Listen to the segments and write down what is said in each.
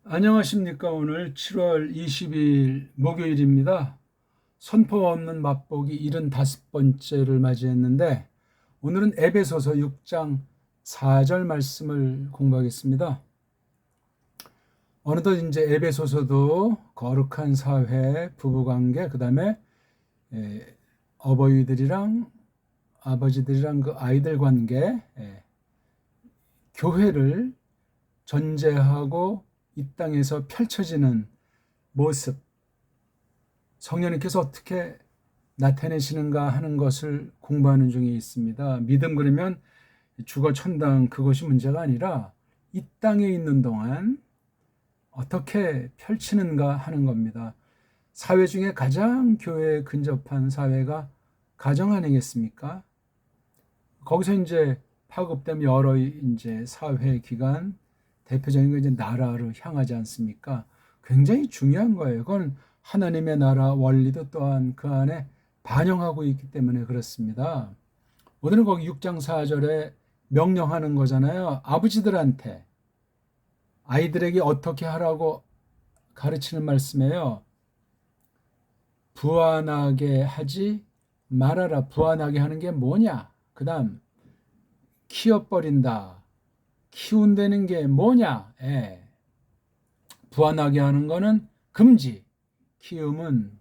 안녕하십니까. 오늘 7월 20일 목요일입니다. 선포 없는 맛보기 75번째를 맞이했는데 오늘은 에베소서 6장 4절 말씀을 공부하겠습니다. 어느덧 이제 에베소서도 거룩한 사회, 부부관계, 그 다음에 어버이들이랑 아버지들이랑 그 아이들 관계, 교회를 전제하고 이 땅에서 펼쳐지는 모습, 성령님께서 어떻게 나타내시는가 하는 것을 공부하는 중에 있습니다. 믿음 그러면 주거 천당 그것이 문제가 아니라 이 땅에 있는 동안 어떻게 펼치는가 하는 겁니다. 사회 중에 가장 교회에 근접한 사회가 가정 아니겠습니까? 거기서 이제 파급되면 여러 이제 사회 기관, 대표적인 건 이제 나라로 향하지 않습니까? 굉장히 중요한 거예요. 그건 하나님의 나라 원리도 또한 그 안에 반영하고 있기 때문에 그렇습니다. 오늘은 거기 6장 4절에 명령하는 거잖아요. 아버지들한테 아이들에게 어떻게 하라고 가르치는 말씀이에요. 부안하게 하지 말아라. 부안하게 하는 게 뭐냐? 그 다음 키워버린다. 키운다는 게 뭐냐? 부안하게 하는 거는 금지, 키움은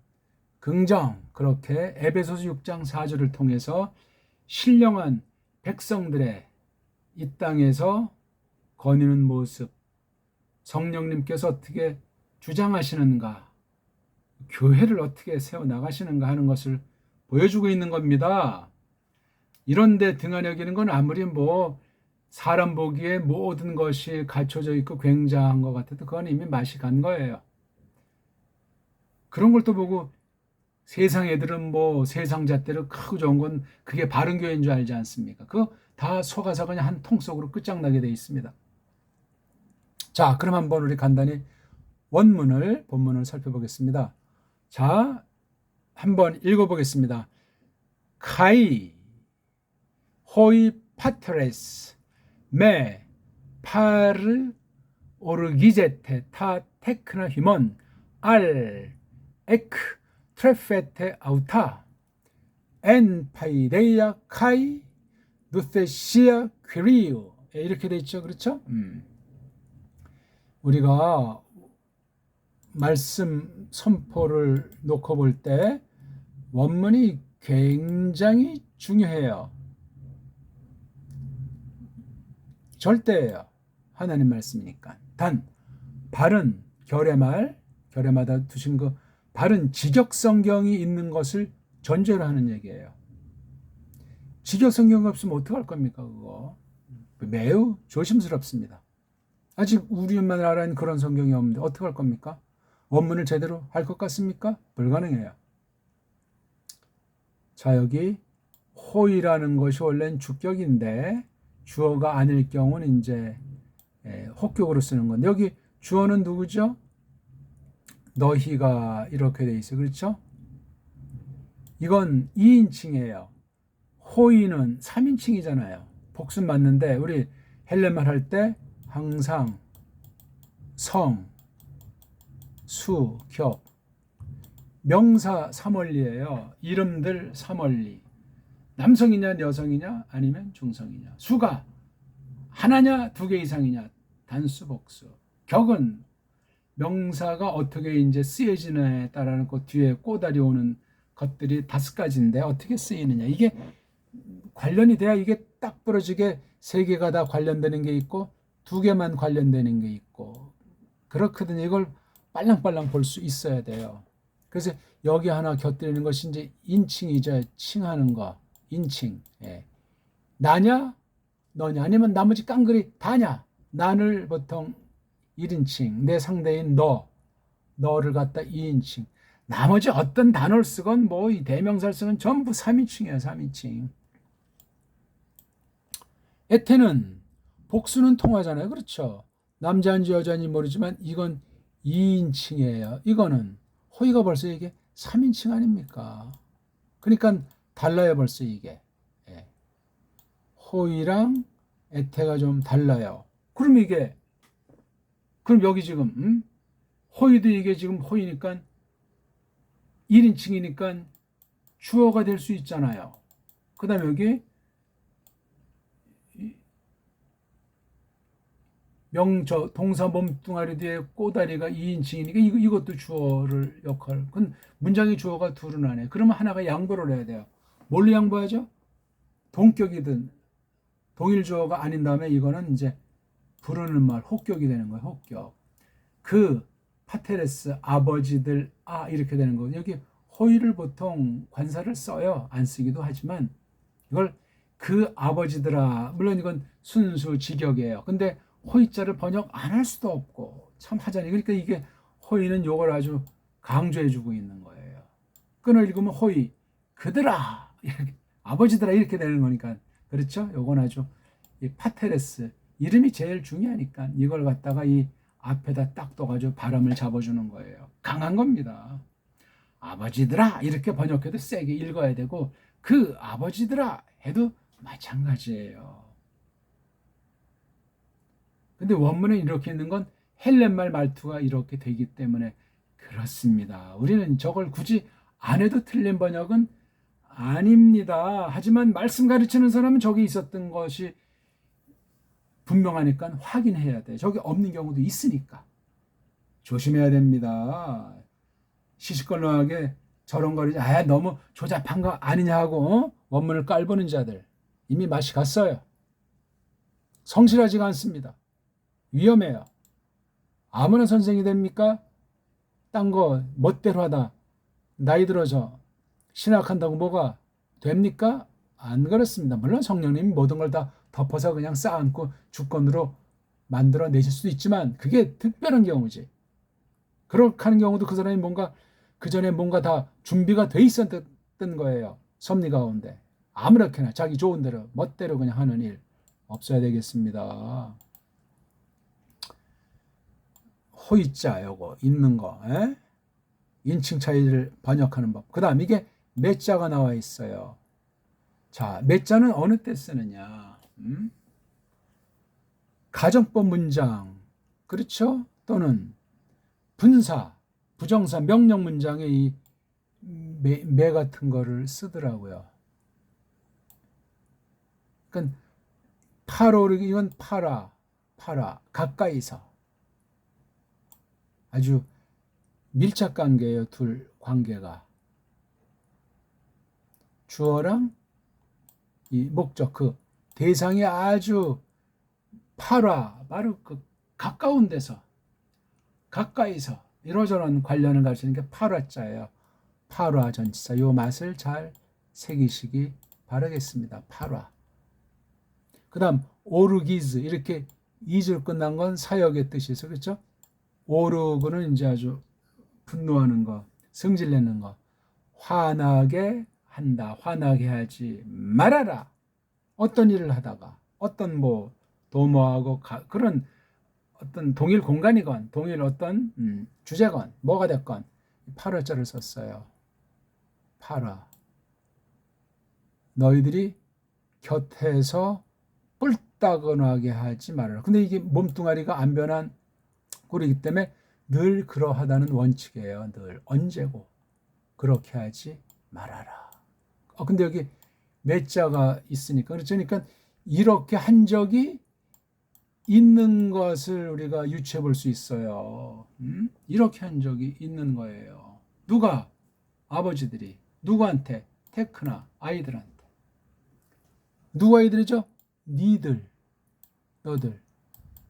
긍정. 그렇게 에베소서 6장 4절을 통해서 신령한 백성들의 이 땅에서 거니는 모습, 성령님께서 어떻게 주장하시는가, 교회를 어떻게 세워나가시는가 하는 것을 보여주고 있는 겁니다. 이런데 등한여기는 건 아무리 사람 보기에 모든 것이 갖춰져 있고 굉장한 것 같아도 그건 이미 맛이 간 거예요. 그런 걸 또 보고 세상 애들은 세상 잣대로 크고 좋은 건 그게 바른 교회인 줄 알지 않습니까? 그거 다 속아서 그냥 한 통 속으로 끝장나게 돼 있습니다. 자, 그럼 한번 우리 간단히 본문을 살펴보겠습니다. 자, 한번 읽어보겠습니다. 카이 호이 파트레스 메 파르 오르기제테 타 테크나 히먼 알 에크 트레페테 아우타 엔 파이레이아 카이 누세시아 퀴리오 이렇게 돼 있죠. 그렇죠? 우리가 말씀 선포를 놓고 볼 때 원문이 굉장히 중요해요. 절대예요. 하나님 말씀이니까. 단 바른 결의마다 두신 그 바른 직역 성경이 있는 것을 전제로 하는 얘기예요. 직역 성경이 없으면 어떡할 겁니까? 그거 매우 조심스럽습니다. 아직 우리만 알아는 그런 성경이 없는데 어떡할 겁니까? 원문을 제대로 할 것 같습니까? 불가능해요. 자, 여기 호이라는 것이 원래는 주격인데 주어가 아닐 경우는 이제 혹격으로 쓰는 건데 여기 주어는 누구죠? 너희가 이렇게 돼 있어요. 그렇죠? 이건 2인칭이에요. 호이는 3인칭이잖아요. 복수 맞는데 우리 헬렌말 할 때 항상 성, 수, 격, 명사 3원리예요. 이름들 3원리. 남성이냐 여성이냐 아니면 중성이냐. 수가 하나냐 두 개 이상이냐 단수 복수. 격은 명사가 어떻게 이제 쓰여지느냐에 따라서 그 뒤에 꼬다리 오는 것들이 5가지인데 어떻게 쓰이느냐. 이게 관련이 돼야 이게 딱 부러지게 3개가 다 관련되는 게 있고 2개만 관련되는 게 있고 그렇거든요. 이걸 빨랑빨랑 볼 수 있어야 돼요. 그래서 여기 하나 곁들이는 것이 이제 인칭이죠. 칭하는 거. 인칭. 나냐? 너냐? 아니면 나머지 깡그리 다냐? 나를 보통 1인칭, 내 상대인 너를 갖다 2인칭. 나머지 어떤 단어를 쓰건 이 대명사를 쓰건 전부 3인칭이에요. 3인칭. 에테는 복수는 통하잖아요. 그렇죠? 남자인지 여자인지 모르지만 이건 2인칭이에요. 이거는 호의가 벌써 이게 3인칭 아닙니까? 그러니까 달라요. 벌써 이게. 호의랑 에테가 좀 달라요. 그럼 이게 그럼 여기 지금 호의도 이게 지금 호의니까 1인칭이니까 주어가 될 수 있잖아요. 그 다음에 여기 동사 몸뚱아리 뒤에 꼬다리가 2인칭이니까 이것도 주어를 역할. 그건 문장의 주어가 둘은 안 해. 그러면 하나가 양보를 해야 돼요. 뭘로 양보하죠? 동격이든 동일 주어가 아닌 다음에 이거는 이제 부르는 말 혹격이 되는 거예요. 혹격. 그 파테레스 아버지들 이렇게 되는 거예요. 여기 호의를 보통 관사를 써요. 안 쓰기도 하지만 이걸 그 아버지들아, 물론 이건 순수 직역이에요. 근데 호의자를 번역 안 할 수도 없고 참 하잖아요. 그러니까 이게 호의는 요걸 아주 강조해주고 있는 거예요. 끈을 읽으면 호의 그들아 이렇게, 아버지들아 이렇게 되는 거니까 그렇죠. 요건 아주 이 파테레스 이름이 제일 중요하니까 이걸 갖다가 이 앞에다 딱 떠가지고 발음을 잡아주는 거예요. 강한 겁니다. 아버지들아 이렇게 번역해도 세게 읽어야 되고 그 아버지들아 해도 마찬가지예요. 근데 원문에 이렇게 있는 건 헬렌말 말투가 이렇게 되기 때문에 그렇습니다. 우리는 저걸 굳이 안 해도 틀린 번역은 아닙니다. 하지만 말씀 가르치는 사람은 저기 있었던 것이 분명하니까 확인해야 돼. 저기 없는 경우도 있으니까 조심해야 됩니다. 시시껄렁하게 저런 거리지 너무 조잡한 거 아니냐 하고 원문을 깔보는 자들 이미 맛이 갔어요. 성실하지가 않습니다. 위험해요. 아무나 선생이 됩니까? 딴 거 멋대로 하다 나이 들어서 신학한다고 뭐가 됩니까? 안 그렇습니다. 물론 성령님이 모든 걸 다 덮어서 그냥 쌓아안고 주권으로 만들어 내실 수도 있지만 그게 특별한 경우지. 그렇게 하는 경우도 그 사람이 뭔가 그 전에 뭔가 다 준비가 돼 있었던 거예요. 섭리 가운데 아무렇게나 자기 좋은 대로 멋대로 그냥 하는 일 없어야 되겠습니다. 호의자 요거 있는 거 인칭 차이를 번역하는 법. 그 다음 이게 몇 자가 나와 있어요. 자, 몇 자는 어느 때 쓰느냐? 가정법 문장 그렇죠? 또는 분사, 부정사, 명령 문장에 이 매 같은 거를 쓰더라고요. 그러니까 이건 파라 가까이서 아주 밀착 관계예요. 둘 관계가 주어랑 이 목적 그 대상이 아주 바로 그 가까운 데서 가까이서 이러저런 관련을 가지는 게 파라자예요. 파라 전치사 요 맛을 잘 새기시기 바라겠습니다. 파라. 그다음 오르기즈 이렇게 이즈로 끝난 건 사역의 뜻이죠. 그렇죠? 오르그는 이제 아주 분노하는 거, 성질내는 거. 화나게 한다. 화나게 하지 말아라. 어떤 일을 하다가 어떤 뭐 도모하고 그런 어떤 동일 공간이건 동일 어떤 주제건 뭐가 됐건 파라자를 썼어요. 파라. 너희들이 곁에서 뿔따거나게 하지 말아라. 근데 이게 몸뚱아리가 안 변한 꼴이기 때문에 늘 그러하다는 원칙이에요. 늘 언제고 그렇게 하지 말아라. 근데 여기 몇 자가 있으니까 그러니까 이렇게 한 적이 있는 것을 우리가 유추해 볼 수 있어요. 이렇게 한 적이 있는 거예요. 누가? 아버지들이. 누구한테? 테크나 아이들한테. 누구 아이들이죠? 니들, 너들.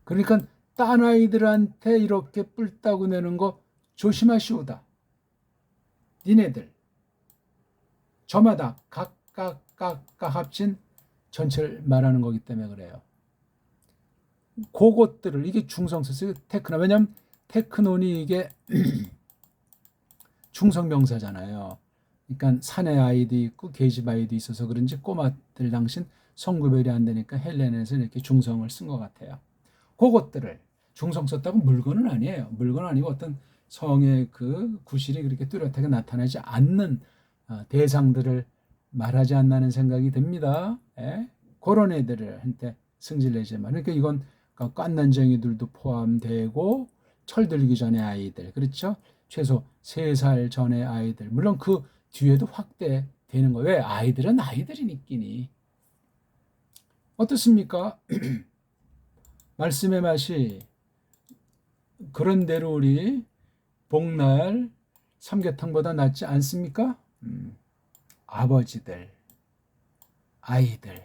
그러니까 딴 아이들한테 이렇게 뿔 따고 내는 거 조심하시오다. 니네들. 저마다 각각 합친 전체를 말하는 거기 때문에 그래요. 그것들을 이게 중성서 테크나 왜냐면 테크논이 이게 중성명사잖아요. 그러니까 사내 아이도 있고 계집 아이도 있어서 그런지 꼬마들 당신 성구별이 안 되니까 헬렌에서 이렇게 중성을 쓴 것 같아요. 그것들을 중성 썼다고 물건은 아니에요. 물건 아니고 어떤 성의 그 구실이 그렇게 뚜렷하게 나타나지 않는 대상들을 말하지 않나는 생각이 듭니다. 그런 애들을 한테 승질내지 마. 그러니까 이건 그러니까 갓난쟁이들도 포함되고 철들기 전의 아이들, 그렇죠? 최소 3살 전의 아이들, 물론 그 뒤에도 확대되는 거예요. 왜? 아이들은 아이들이니끼니. 어떻습니까? 말씀의 맛이 그런대로 우리 복날 삼계탕보다 낫지 않습니까? 아버지들, 아이들,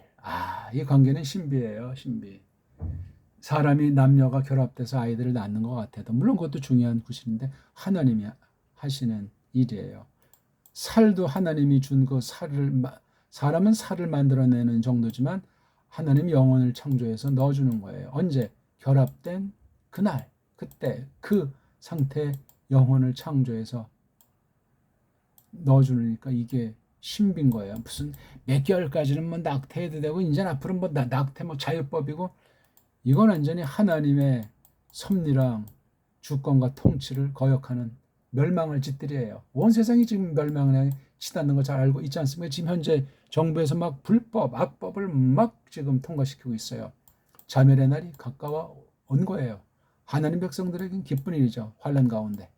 이 관계는 신비예요, 신비. 사람이 남녀가 결합돼서 아이들을 낳는 것 같아도 물론 그것도 중요한 구실인데 하나님이 하시는 일이에요. 살도 하나님이 준 그 살을, 사람은 살을 만들어내는 정도지만 하나님이 영혼을 창조해서 넣어주는 거예요. 언제? 결합된 그날, 그때 그 상태 영혼을 창조해서 넣어주니까 이게 신비인 거예요. 무슨 몇 개월까지는 뭐 낙태해도 되고 이제 앞으로 뭐 낙태 뭐 자유법이고, 이건 완전히 하나님의 섭리랑 주권과 통치를 거역하는 멸망을 짓들이에요. 온 세상이 지금 멸망을 치닫는 거 잘 알고 있지 않습니까? 지금 현재 정부에서 막 불법, 악법을 막 지금 통과시키고 있어요. 자멸의 날이 가까워 온 거예요. 하나님 백성들에겐 기쁜 일이죠. 환난 가운데.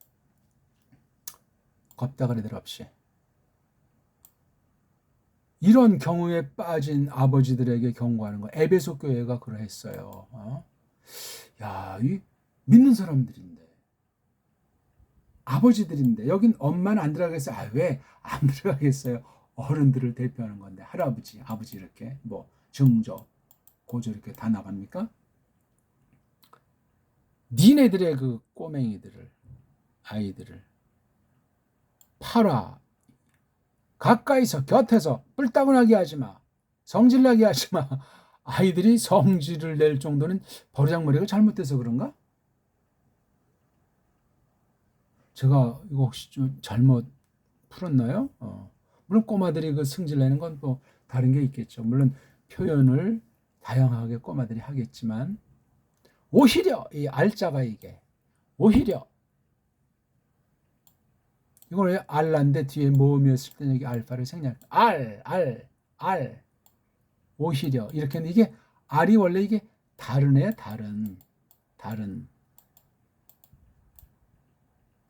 겁다가리들 없이. 이런 경우에 빠진 아버지들에게 경고하는 거. 에베소 교회가 그러했어요. 야, 이 믿는 사람들인데, 아버지들인데, 여긴 엄마는 안 들어가겠어요. 왜 안 들어가겠어요? 어른들을 대표하는 건데, 할아버지, 아버지 이렇게 뭐 증조, 고조 이렇게 다 나갑니까? 니네들의 그 꼬맹이들을, 아이들을 팔아. 가까이서 곁에서 뿔따구나게 하지 마. 성질나게 하지 마. 아이들이 성질을 낼 정도는 버르장머리가 잘못돼서 그런가? 제가 이거 혹시 좀 잘못 풀었나요? 물론 꼬마들이 그 승질 내는 건 또 다른 게 있겠죠. 물론 표현을 다양하게 꼬마들이 하겠지만 오히려 이 알자가 이게 오히려 이걸 왜 알란데 뒤에 모음이었을 때 여기 알파를 생략. 알. 오히려 이렇게 하는데 이게 알이 원래 이게 다르네, 다른.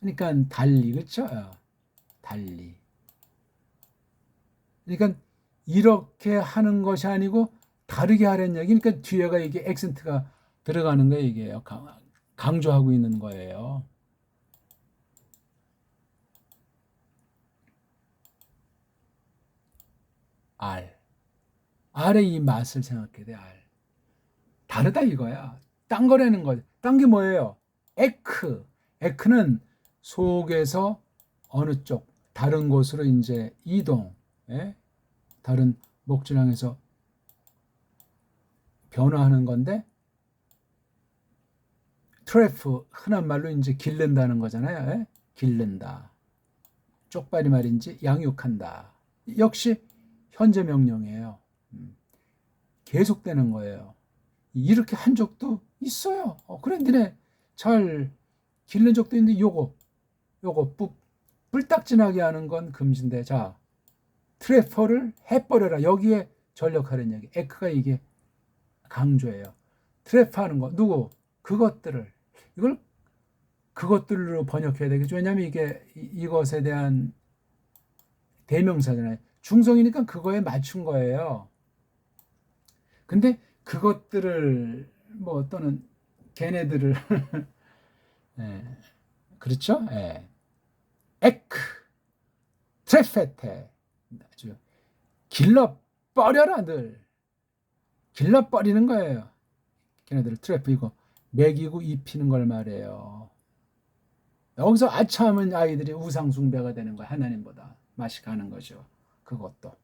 그러니까 달리, 그렇죠? 달리. 그러니까 이렇게 하는 것이 아니고 다르게 하려는 얘기. 그러니까 뒤에가 이게 액센트가 들어가는 거예요, 이게요. 강조하고 있는 거예요. 알의 이 맛을 생각해야 돼. 다르다 이거야. 딴 거라는 거지. 딴 게 뭐예요? 에크는 속에서 어느 쪽 다른 곳으로 이제 이동, 다른 목줄항에서 변화하는 건데, 트래프 흔한 말로 이제 기른다는 거잖아요. 기른다. 쪽발이 말인지 양육한다. 역시 현재 명령이에요. 계속되는 거예요. 이렇게 한 적도 있어요. 그래, 니네 잘 기른 적도 있는데 요거 뿔딱지나게 하는 건 금지인데, 자, 트래퍼를 해버려라. 여기에 전력하는 얘기. 에크가 이게 강조해요. 트래퍼하는 거. 누구? 그것들을. 이걸 그것들로 번역해야 되겠죠. 왜냐하면 이게 이것에 대한 대명사잖아요. 중성이니까 그거에 맞춘 거예요. 근데 그것들을 뭐 또는 걔네들을 그렇죠? 에크, 트레페테, 아주 길러 버려라 늘. 길러 버리는 거예요. 걔네들을 트래프 이거 먹이고 입히는 걸 말해요. 여기서 아차하면 아이들이 우상숭배가 되는 거야. 하나님보다 맛이 가는 거죠. 그것도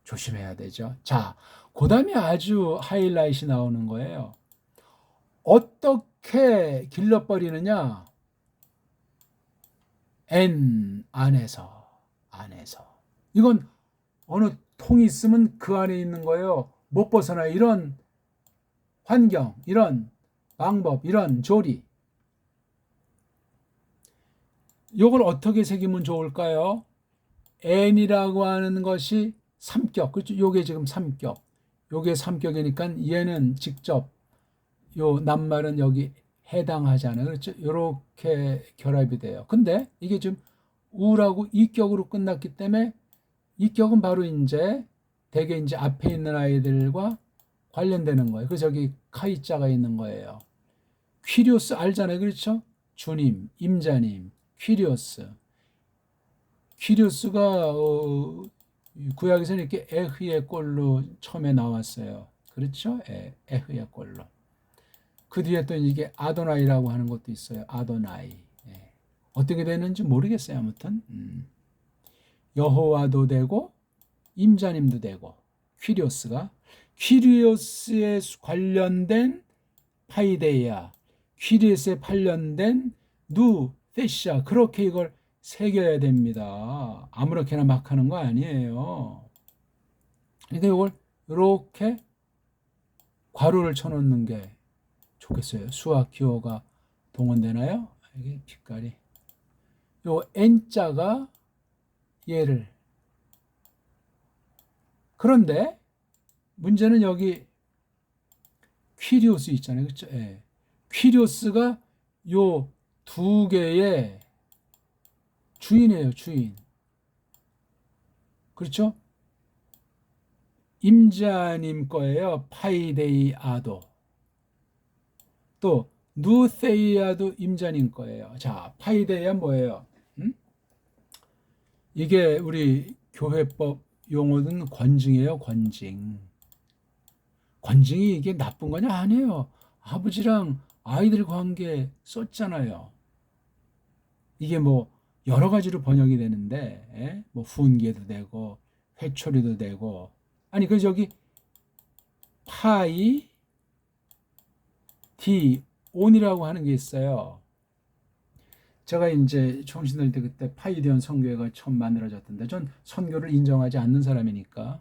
조심해야 되죠. 자, 그 다음에 아주 하이라이트이 나오는 거예요. 어떻게 길러버리느냐? 안에서. 이건 어느 통이 있으면 그 안에 있는 거예요. 못 벗어나. 이런 환경, 이런 방법, 이런 조리. 이걸 어떻게 새기면 좋을까요? n이라고 하는 것이 삼격, 그렇죠? 요게 지금 삼격. 요게 삼격이니까 얘는 직접 요 낱말은 여기 해당하잖아요. 그렇죠? 요렇게 결합이 돼요. 근데 이게 지금 우라고 이격으로 끝났기 때문에 이격은 바로 이제 대개 이제 앞에 있는 아이들과 관련되는 거예요. 그래서 여기 카이자가 있는 거예요. 퀴리오스 알잖아요. 그렇죠? 주님, 임자님, 퀴리오스. 퀴리오스가 구약에서는 이렇게 에흐의 꼴로 처음에 나왔어요. 그렇죠? 에흐의 꼴로. 그 뒤에 또 이게 아도나이라고 하는 것도 있어요. 아도나이. 예. 어떻게 되는지 모르겠어요. 아무튼 여호와도 되고 임자님도 되고 퀴리오스에 관련된 파이데이아, 퀴리오스에 관련된 누, 테시아 그렇게 이걸 새겨야 됩니다. 아무렇게나 막 하는 거 아니에요. 그러니까 이걸 이렇게 괄호를 쳐놓는 게 좋겠어요. 수학 기호가 동원되나요? 이게 빛깔이. 요 N자가 얘를. 그런데 문제는 여기 퀴리오스 있잖아요. 그렇죠? 예. 퀴리오스가 요 두 개의 주인이에요. 주인. 그렇죠? 임자님 거예요. 파이데이아도. 또 누세이아도 임자님 거예요. 자, 파이데이아 뭐예요? 이게 우리 교회법 용어는 권징이에요. 권징. 권징이 이게 나쁜 거냐? 아니에요. 아버지랑 아이들 관계 썼잖아요. 이게 뭐 여러 가지로 번역이 되는데 뭐 훈계도 되고 회초리도 되고 아니 그 저기 파이 디 온이라고 하는 게 있어요. 제가 이제 총신들 때 그때 파이디온 선교회가 처음 만들어졌던데 전 선교를 인정하지 않는 사람이니까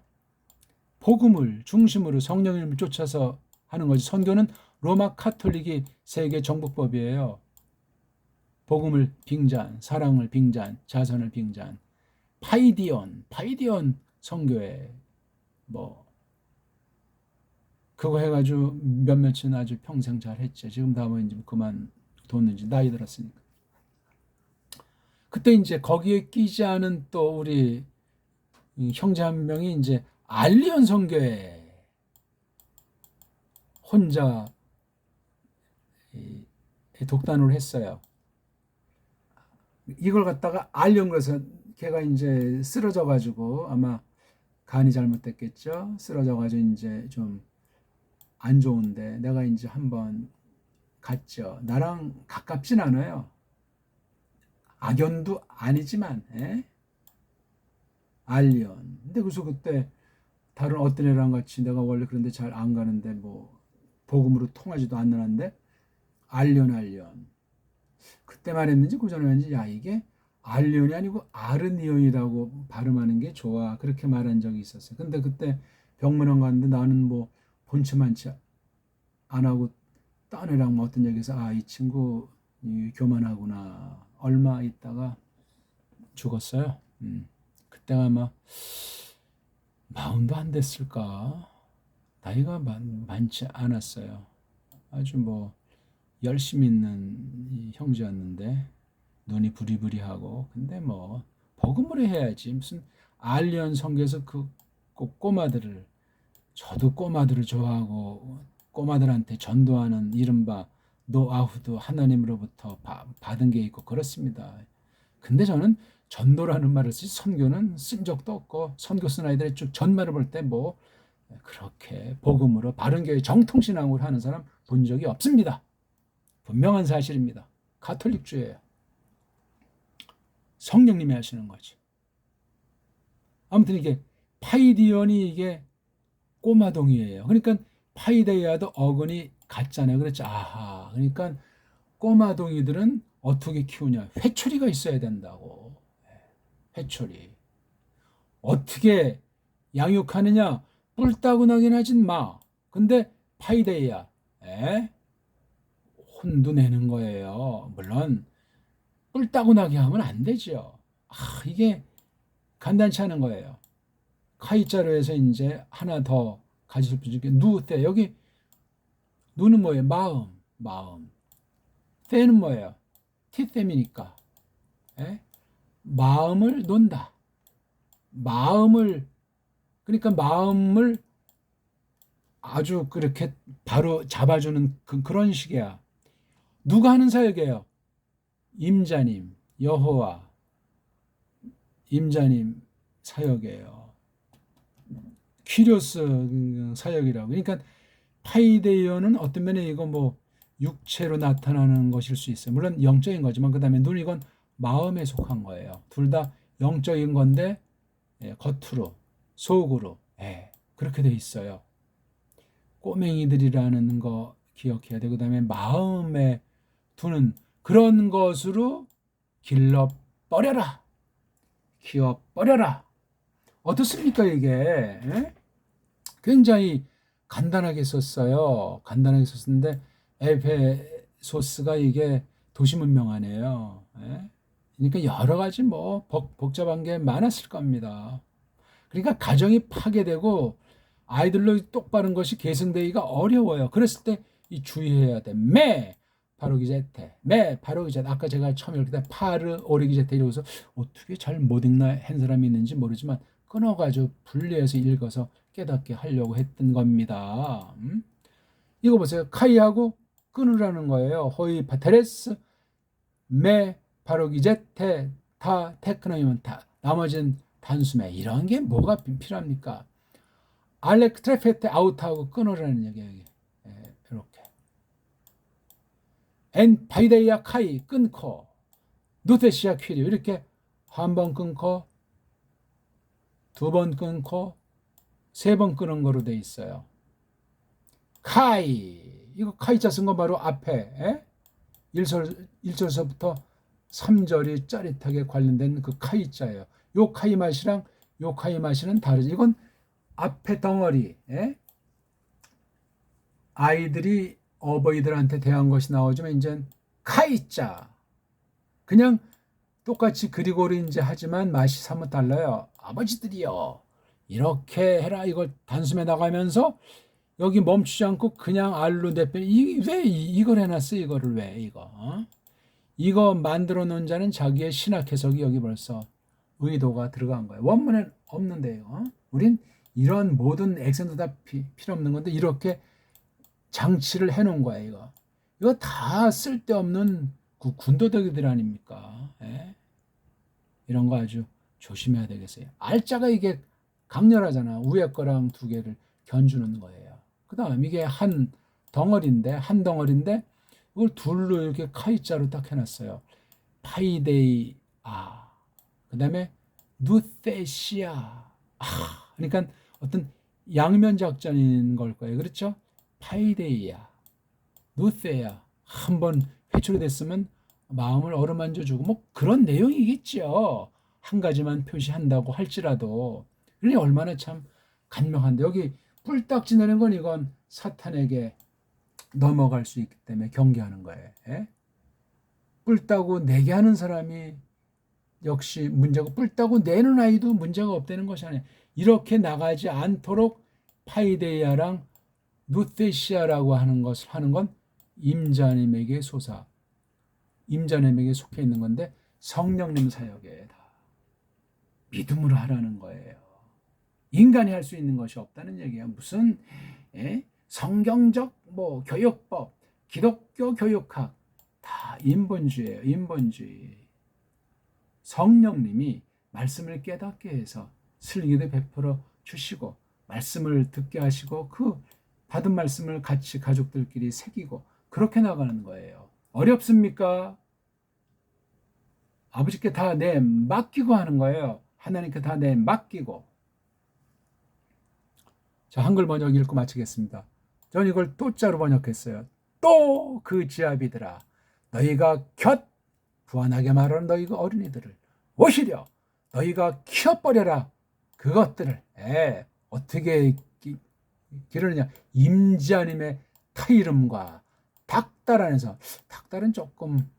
복음을 중심으로 성령님을 쫓아서 하는 거지. 선교는 로마 카톨릭이 세계 정복법이에요. 복음을 빙자한, 사랑을 빙자한, 자선을 빙자한 파이디온 선교회 뭐 그거 해가지고 몇몇은 아주 평생 잘 했죠. 지금 다 뭐 이제 그만 뒀는지 나이 들었으니까. 그때 이제 거기에 끼지 않은 또 우리 형제 한 명이 이제 알리온 선교회 혼자 독단으로 했어요. 이걸 갖다가 알리온 것은 걔가 이제 쓰러져 가지고 아마 간이 잘못됐겠죠. 쓰러져 가지고 이제 좀 안 좋은데 내가 이제 한번 갔죠. 나랑 가깝진 않아요. 악연도 아니지만 알리온. 근데 그래서 그때 다른 어떤 애랑 같이 내가 원래 그런데 잘 안 가는데 뭐 복음으로 통하지도 않는데 알리온. 그때 말했는지 그 전에 했는지 야 이게 알리온이 아니고 아르니온이라고 발음하는 게 좋아. 그렇게 말한 적이 있었어요. 근데 그때 병문안 갔는데 나는 뭐 본체만치 안 하고 딴 애랑 뭐 어떤 얘기해서 아 이 친구 교만하구나. 얼마 있다가 죽었어요. 그때가 아마 마흔도 안 됐을까? 나이가 많지 않았어요. 아주 뭐 열심히 있는 형제였는데 눈이 부리부리하고 근데 뭐 복음을 해야지 무슨 알리언 성교에서 그 꼬마들을 저도 꼬마들을 좋아하고 꼬마들한테 전도하는 이른바 노아우도 하나님으로부터 받은 게 있고 그렇습니다. 근데 저는 전도라는 말을 쓰지 선교는 쓴 적도 없고 선교 쓴 아이들의 쭉 전말을 볼 때 뭐 그렇게 복음으로 바른교회 정통신앙으로 하는 사람 본 적이 없습니다. 분명한 사실입니다. 가톨릭주예요. 성령님이 하시는 거지. 아무튼 이게 파이디온이 이게 꼬마동이에요. 그러니까 파이데이아도 어근이 같잖아요. 그렇죠. 아하. 그러니까 꼬마동이들은 어떻게 키우냐. 회초리가 있어야 된다고. 회초리. 어떻게 양육하느냐. 뿔 따고 나긴 하진 마. 근데 파이데이아. 혼도 내는 거예요. 물론 뿔 따고 나게 하면 안 되죠. 이게 간단치 않은 거예요. 카이자로 해서 이제 하나 더 가질 수 있게 누때 여기 누는 뭐예요? 마음. 때는 뭐예요? 티땜이니까. 예? 마음을 논다. 그러니까 마음을 아주 그렇게 바로 잡아주는 그런 식이야. 누가 하는 사역이에요? 임자님, 여호와, 임자님 사역이에요. 퀴리오스 사역이라고. 그러니까 파이데이오는 어떤 면에 이거 뭐 육체로 나타나는 것일 수 있어요. 물론 영적인 거지만 그 다음에 눈 이건 마음에 속한 거예요. 둘 다 영적인 건데 겉으로 속으로 그렇게 돼 있어요. 꼬맹이들이라는 거 기억해야 돼. 그 다음에 마음에 두는 그런 것으로 길러버려라. 키워버려라. 어떻습니까 이게? 굉장히 간단하게 썼어요. 간단하게 썼는데 에페소스가 이게 도시문명하네요. 그러니까 여러 가지 뭐 복잡한 게 많았을 겁니다. 그러니까 가정이 파괴되고 아이들로 똑바른 것이 계승되기가 어려워요. 그랬을 때 이 주의해야 돼. 파르기제테. 파르기제테. 아까 제가 처음에 이렇게 파르 오리기제테 이러고서 어떻게 잘 못 읽나 한 사람이 있는지 모르지만 끊어가지고 분리해서 읽어서 깨닫게 하려고 했던 겁니다. 이거 보세요. 카이하고 끊으라는 거예요. 호이 파테레스 파르기제테 타 테크노이면 타. 나머지는 단숨에 이런 게 뭐가 필요합니까? 알렉트레페테 아웃하고 끊으라는 얘기예요. 이렇게. 엔 바이데이아 카이 끊고 누테시아 퀴리 이렇게 한 번 끊고 두 번 끊고 세 번 끊은 거로 돼 있어요. 카이 이거 카이자 쓴 거 바로 앞에 1절서부터 3절이 짜릿하게 관련된 그 카이자예요. 요 카이 맛이랑 요 카이 맛이는 다르죠. 이건 앞에 덩어리 아이들이 어버이들한테 대한 것이 나오지만 이제 카이자 그냥 똑같이 그리고리인지 하지만 맛이 사뭇 달라요. 아버지들이요 이렇게 해라 이걸 단숨에 나가면서 여기 멈추지 않고 그냥 알로 내빼 왜 이걸 해놨어 이거를 왜 이거 만들어 놓은 자는 자기의 신학 해석이 여기 벌써 의도가 들어간 거예요. 원문엔 없는데요. 우린 이런 모든 액센트 다 필요 없는 건데 이렇게 장치를 해놓은 거예요. 이거 다 쓸데없는 군더더기들 아닙니까? 이런 거 아주 조심해야 되겠어요. 알자가 이게 강렬하잖아. 위에 거랑 두 개를 견주는 거예요. 그 다음 이게 한 덩어리인데 이걸 둘로 이렇게 카이자로 딱 해놨어요. 파이데이아 그 다음에 누테시아 그러니까 어떤 양면 작전인 걸 거예요. 그렇죠? 파이데이아 누테야 한번 회출이 됐으면 마음을 어루만져주고 뭐 그런 내용이겠죠. 한 가지만 표시한다고 할지라도 그러니 얼마나 참 간명한데 여기 뿔딱 지내는 건 이건 사탄에게 넘어갈 수 있기 때문에 경계하는 거예요. 뿔 따고 내게 하는 사람이 역시 문제고 뿔 따고 내는 아이도 문제가 없다는 것이 아니에요. 이렇게 나가지 않도록 파이데이아랑 누테시아라고 하는 것을 하는 건 임자님에게 임자님에게 속해 있는 건데 성령님 사역에 다 믿음으로 하라는 거예요. 인간이 할 수 있는 것이 없다는 얘기예요. 무슨 성경적 뭐 교육법, 기독교 교육학 다 인본주의예요. 인본주의. 성령님이 말씀을 깨닫게 해서 슬기도 베풀어 주시고 말씀을 듣게 하시고 그 받은 말씀을 같이 가족들끼리 새기고 그렇게 나가는 거예요. 어렵습니까? 아버지께 다 맡기고 하는 거예요. 하나님께 다 맡기고. 자, 한글 번역 읽고 마치겠습니다. 저는 이걸 또자로 번역했어요. 또 그 지아비들아 너희가 부안하게 말하는 너희 어린이들을 오히려 너희가 키워버려라 그것들을 어떻게 기르느냐 임자님의 타이름과 닭달 안에서 닭달은 조금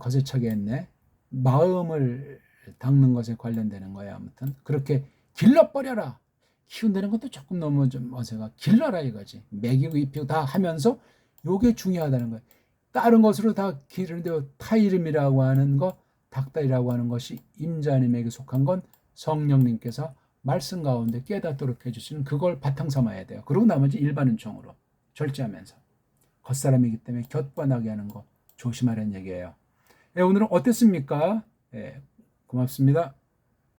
거세차게 했네. 마음을 닦는 것에 관련되는 거예요. 아무튼 그렇게 길러버려라. 키운다는 것도 조금 너무 좀 어색하. 길러라 이거지. 먹이고 입히고 다 하면서 요게 중요하다는 거예요. 다른 것으로 다 기르는데 타이름이라고 하는 것, 닥달이라고 하는 것이 임자님에게 속한 건 성령님께서 말씀 가운데 깨닫도록 해주시는 그걸 바탕 삼아야 돼요. 그리고 나머지 일반 은총으로 절제하면서. 겉사람이기 때문에 곁반하게 하는 거 조심하라는 얘기예요. 오늘은 어땠습니까? 고맙습니다.